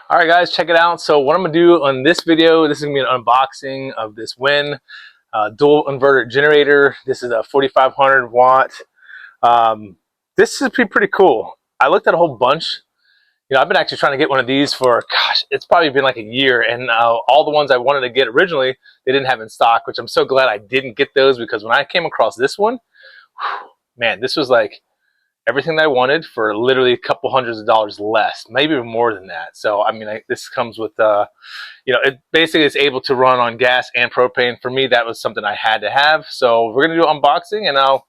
All right, guys, check it out. So what I'm gonna do on this video, this is gonna be an unboxing of this Win dual inverter generator. This is a 4,500 watt. This is pretty cool. I looked at a whole bunch. You know, I've been actually trying to get one of these for, gosh, it's probably been like a year. And all the ones I wanted to get originally, they didn't have in stock, which I'm so glad I didn't get those, because when I came across this one, whew, man, this was like everything that I wanted for literally a couple hundreds of dollars less, maybe even more than that. So, I mean, this comes with, you know, it basically is able to run on gas and propane. For me, that was something I had to have. So we're going to do an unboxing, and I'll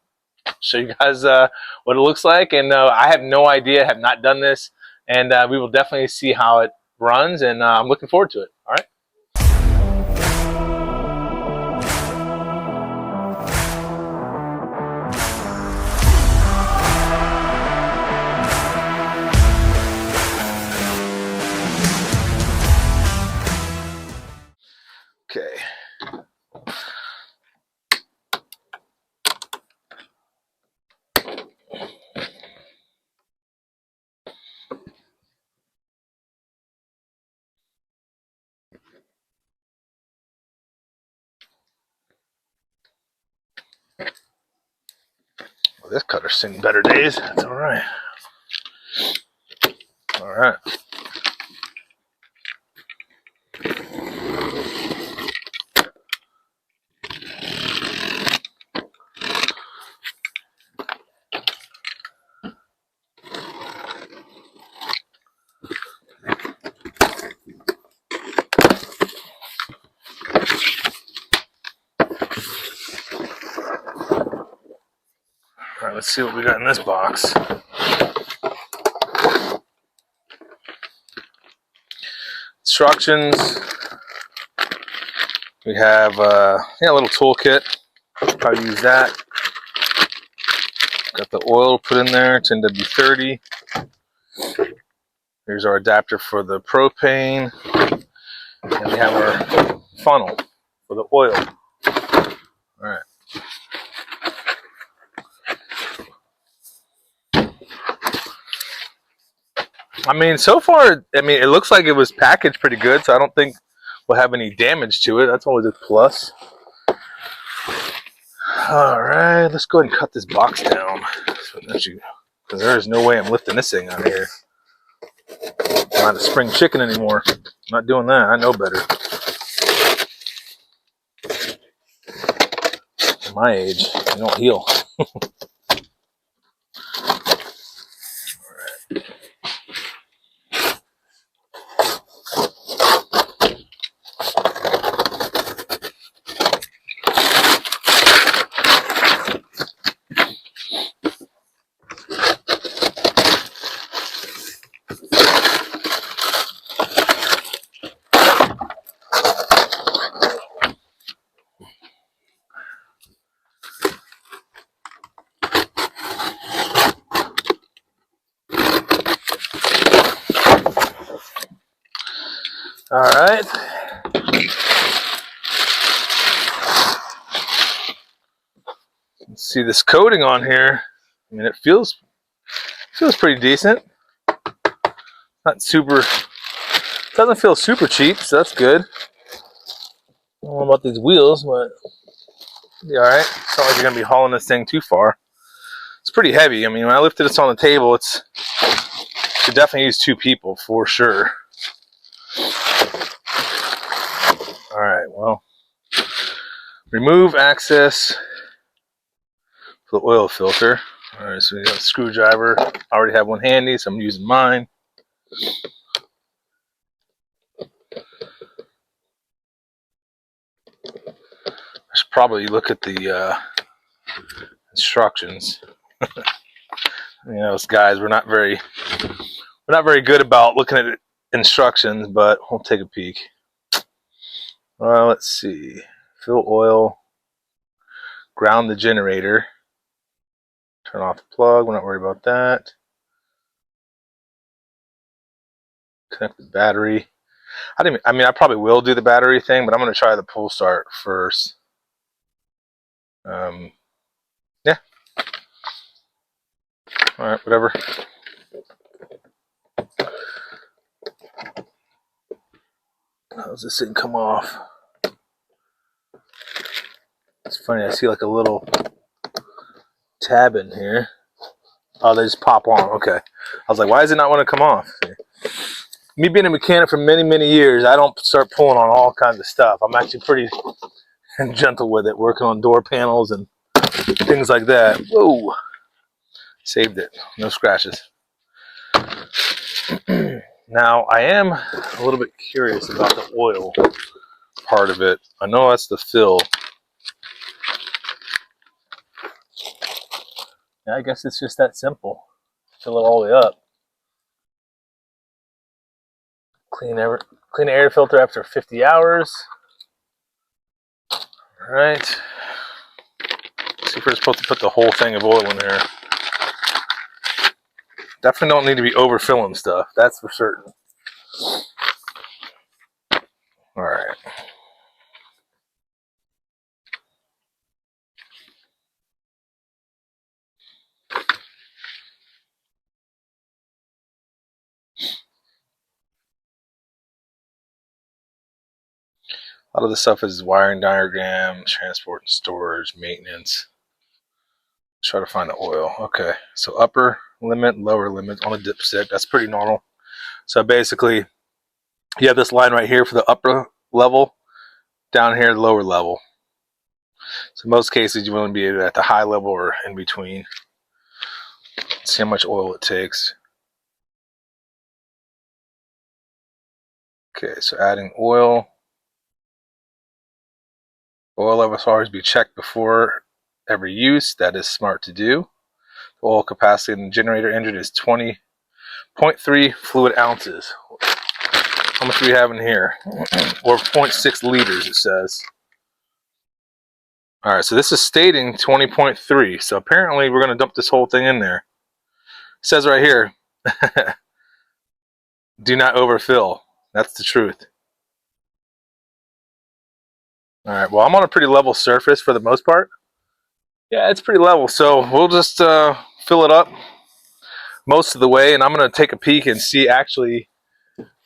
show you guys what it looks like. And I have no idea, have not done this, and we will definitely see how it runs, and I'm looking forward to it. All right. Okay. Well, this cutter's seen better days. That's all right. All right. All right, let's see what we got in this box. Instructions. We have a little toolkit. How to use that. Got the oil put in there. It's NW30. Here's our adapter for the propane. And we have our funnel for the oil. All right. I mean, so far, I mean, it looks like it was packaged pretty good, so I don't think we'll have any damage to it. That's always a plus. All right, let's go ahead and cut this box down. Because there is no way I'm lifting this thing out of here. I'm not a spring chicken anymore. I'm not doing that. I know better. At my age, I don't heal. All right. Let's see this coating on here. I mean, it feels pretty decent. Not super. Doesn't feel super cheap, so that's good. I don't know about these wheels, but it'll be all right. It's not like you're gonna be hauling this thing too far. It's pretty heavy. I mean, when I lifted this on the table, it could definitely use two people for sure. All right, well, remove access for the oil filter. All right, so we got a screwdriver. I already have one handy, so I'm using mine. I should probably look at the instructions. You know, us guys, we're not very good about looking at instructions, but we'll take a peek. Let's see. Fill oil. Ground the generator. Turn off the plug. We're not worried about that. Connect the battery. I mean, I probably will do the battery thing, but I'm going to try the pull start first. Yeah. All right, whatever. How's this thing come off? It's funny, I see like a little tab in here. Oh, they just pop on. Okay. I was like, why does it not want to come off? Me being a mechanic for many, many years, I don't start pulling on all kinds of stuff. I'm actually pretty gentle with it, working on door panels and things like that. Whoa. Saved it. No scratches. Now, I am a little bit curious about the oil part of it. I know that's the fill. Yeah, I guess it's just that simple. Fill it all the way up. Clean the air filter after 50 hours. All right. See if we're supposed to put the whole thing of oil in there. Definitely don't need to be overfilling stuff. That's for certain. All right. A lot of the stuff is wiring diagram, transport and storage, maintenance. Try to find the oil. Okay, so upper limit, lower limit on a dipstick. That's pretty normal. So basically, you have this line right here for the upper level, down here the lower level. So in most cases, you want to be at the high level or in between. Let's see how much oil it takes. Okay, so adding oil. Oil levels always be checked before every use. That is smart to do. The oil capacity in the generator engine is 20.3 fluid ounces. How much do we have in here? Or 0.6 liters, it says. All right, so this is stating 20.3. So apparently we're going to dump this whole thing in there. It says right here, do not overfill. That's the truth. All right, well, I'm on a pretty level surface for the most part. Yeah, it's pretty level, so we'll just fill it up most of the way, and I'm going to take a peek and see actually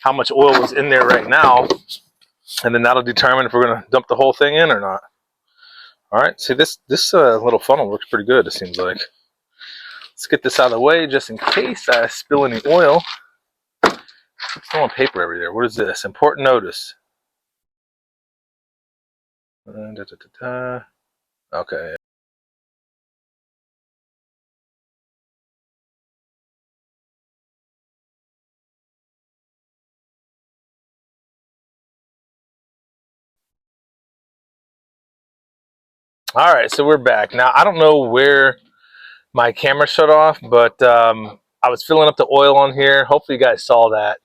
how much oil is in there right now, and then that'll determine if we're going to dump the whole thing in or not. All right, see, this little funnel works pretty good, it seems like. Let's get this out of the way just in case I spill any oil. There's no paper everywhere. What is this? Important notice. Okay. All right, so we're back. Now, I don't know where my camera shut off, but I was filling up the oil on here. Hopefully you guys saw that.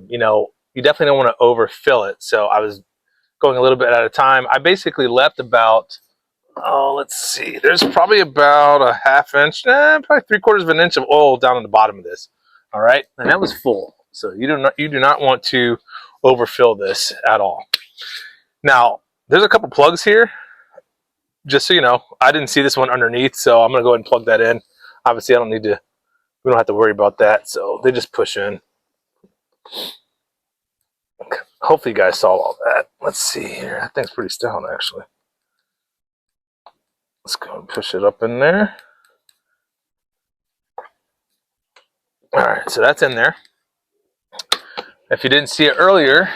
You know, you definitely don't want to overfill it. So I was going a little bit at a time. I basically left about, oh, let's see. There's probably about a ½ inch, probably 3/4 of an inch of oil down on the bottom of this. All right, and that was full. So you do not want to overfill this at all. Now, there's a couple plugs here. Just so you know, I didn't see this one underneath, so I'm gonna go ahead and plug that in. Obviously, we don't have to worry about that, so they just push in. Hopefully you guys saw all that. Let's see here. That thing's pretty stout, actually. Let's go and push it up in there. All right, so that's in there. If you didn't see it earlier,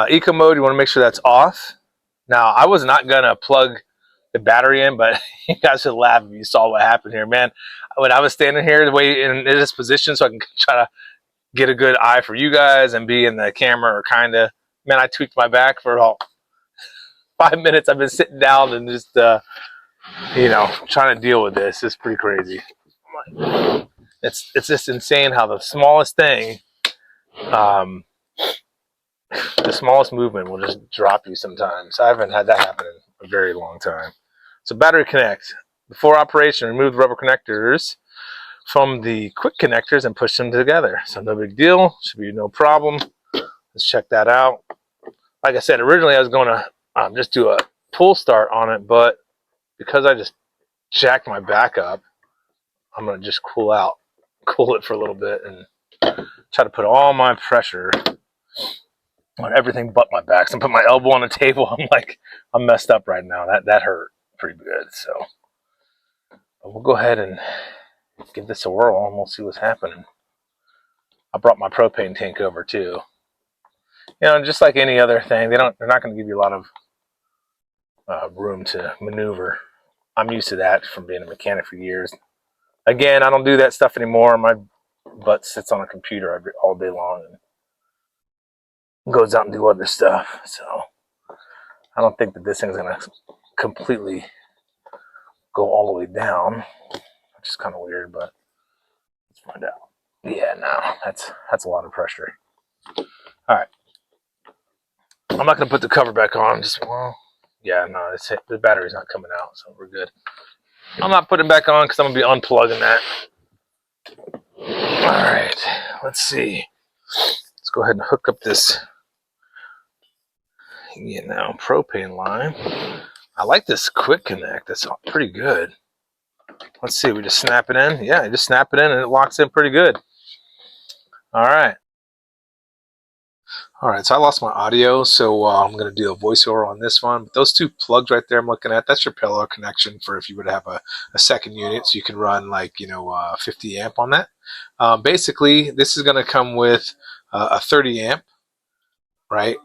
eco mode, you want to make sure that's off. Now, I was not gonna plug the battery in, but you guys would laugh if you saw what happened here, man. When I was standing here the way in this position so I can try to get a good eye for you guys and be in the camera, or kind of, man, I tweaked my back for about 5 minutes. I've been sitting down and just you know, trying to deal with this. It's pretty crazy. It's just insane how the smallest thing, the smallest movement will just drop you sometimes. I haven't had that happen in a very long time. So battery connect. Before operation, remove the rubber connectors from the quick connectors and push them together. So no big deal, should be no problem. Let's check that out. Like I said, originally I was going to just do a pull start on it, but because I just jacked my back up, I'm going to just cool it for a little bit and try to put all my pressure on everything but my back. So I put my elbow on the table. I'm like, I'm messed up right now. That hurt pretty good. So but we'll go ahead and give this a whirl and we'll see what's happening. I brought my propane tank over too. You know, just like any other thing, they're not going to give you a lot of room to maneuver. I'm used to that from being a mechanic for years. Again, I don't do that stuff anymore. My butt sits on a computer all day long and goes out and do other stuff. So I don't think that this thing's going to completely go all the way down, which is kind of weird, but let's find out. Yeah, no, that's a lot of pressure. All right. I'm not going to put the cover back on. Well, yeah, no, the battery's not coming out, so we're good. I'm not putting it back on because I'm going to be unplugging that. All right, let's see. Let's go ahead and hook up this, propane line. I like this quick connect. That's pretty good. Let's see, we just snap it in. Yeah, you just snap it in and it locks in pretty good. All right. All right, so I lost my audio, so I'm going to do a voiceover on this one. But those two plugs right there I'm looking at, that's your parallel connection for if you were to have a second unit, so you can run like, 50 amp on that. Basically, this is going to come with a 30 amp, right?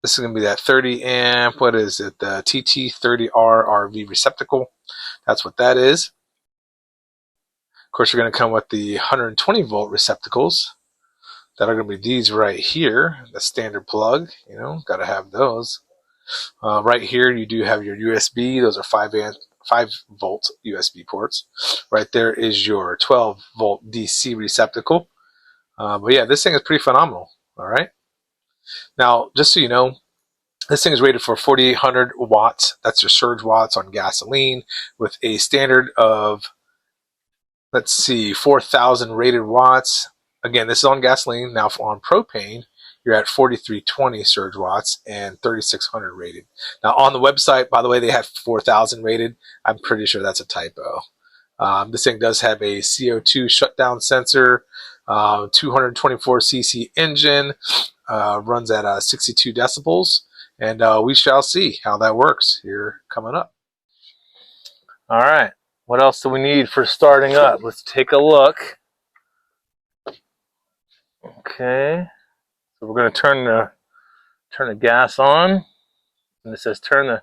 This is going to be that 30 amp, what is it, the TT30R RV receptacle. That's what that is. Of course, you're going to come with the 120 volt receptacles that are going to be these right here, the standard plug, got to have those. Right here, you do have your USB. Those are 5 volt USB ports. Right there is your 12 volt DC receptacle. But yeah, this thing is pretty phenomenal. All right. Now, just so you know, this thing is rated for 4,800 watts. That's your surge watts on gasoline with a standard of, 4,000 rated watts. Again, this is on gasoline. Now on propane, you're at 4,320 surge watts and 3,600 rated. Now on the website, by the way, they have 4,000 rated. I'm pretty sure that's a typo. This thing does have a CO2 shutdown sensor, 224cc engine, runs at 62 decibels, and we shall see how that works here coming up. All right, what else do we need for starting up? Let's take a look. Okay, so we're going to turn the gas on, and it says turn the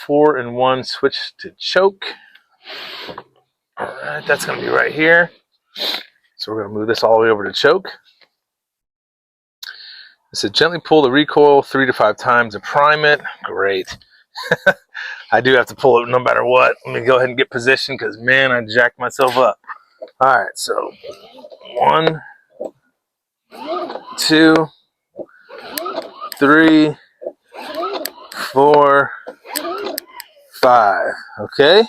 4-in-1 switch to choke. All right, that's going to be right here. So we're going to move this all the way over to choke. It said gently pull the recoil 3 to 5 times to prime it. Great. I do have to pull it no matter what. Let me go ahead and get positioned because, man, I jacked myself up. All right, so 1, 2, 3, 4, 5. Okay.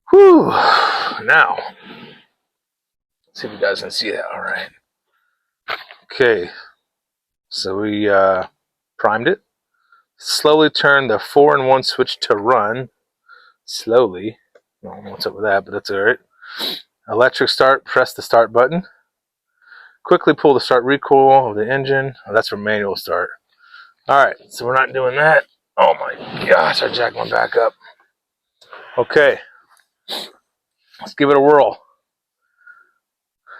Whew. Now, let's see if you guys can see that. All right. Okay. So we primed it. Slowly turn the 4-in-1 switch to run. Slowly. I don't know what's up with that, but that's all right. Electric start. Press the start button. Quickly pull the start recoil of the engine. Oh, that's for manual start. All right, so we're not doing that. Oh my gosh, I jacked my back up. Okay, let's give it a whirl.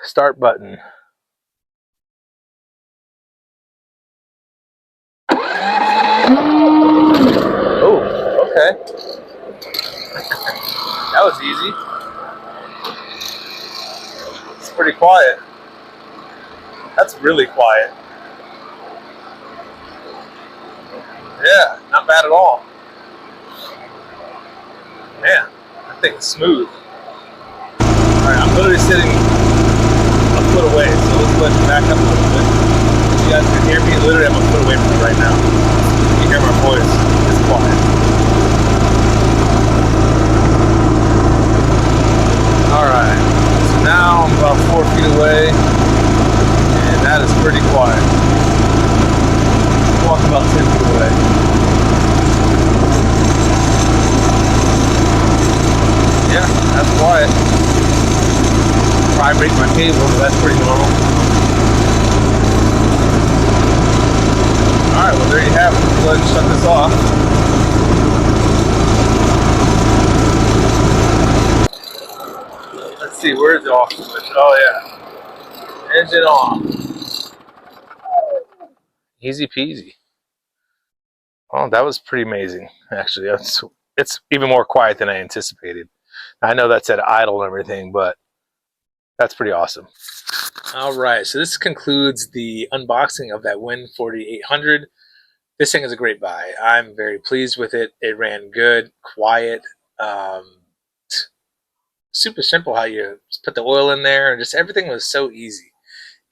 Start button. Oh, okay. That was easy. It's pretty quiet. That's really quiet. Yeah, not bad at all. Man, that thing is smooth. Alright, I'm literally sitting a foot away, so let's push back up a little bit. You guys can hear me? Literally, I'm a foot away from me right now. You hear my voice. It's quiet. Alright, so now I'm about 4 feet away. That is pretty quiet. Walk about 10 feet away. Yeah, that's quiet. Vibrate my cable, but that's pretty normal. Alright, well there you have it. Let's go ahead and shut this off. Let's see, where's the off switch? Oh yeah. Engine off. Easy peasy. Oh, that was pretty amazing, actually. It's even more quiet than I anticipated. I know that's at idle and everything, but that's pretty awesome. All right, so this concludes the unboxing of that Win 4800. This thing is a great buy. I'm very pleased with it. It ran good, quiet, super simple how you just put the oil in there, and just everything was so easy.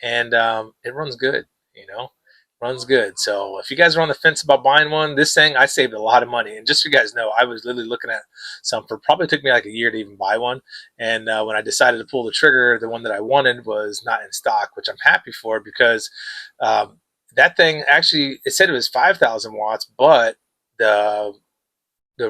And it runs good, you know, runs good. So if you guys are on the fence about buying one, this thing, I saved a lot of money. And just so you guys know, I was literally looking at some for probably took me like a year to even buy one. And when I decided to pull the trigger, the one that I wanted was not in stock, which I'm happy for, because that thing actually, it said it was 5,000 watts, but the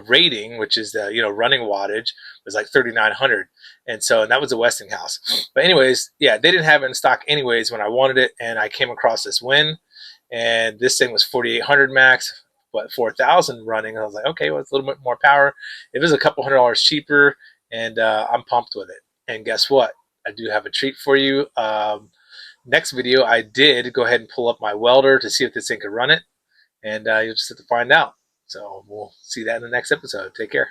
rating, which is the running wattage, was like 3,900, and that was a Westinghouse. But anyways, yeah, they didn't have it in stock anyways when I wanted it, and I came across this Win, and this thing was 4,800 max, but 4,000 running. I was like, okay, well, it's a little bit more power. It was a couple $100 cheaper, and I'm pumped with it. And guess what? I do have a treat for you. Next video, I did go ahead and pull up my welder to see if this thing could run it, and you'll just have to find out. So we'll see that in the next episode. Take care.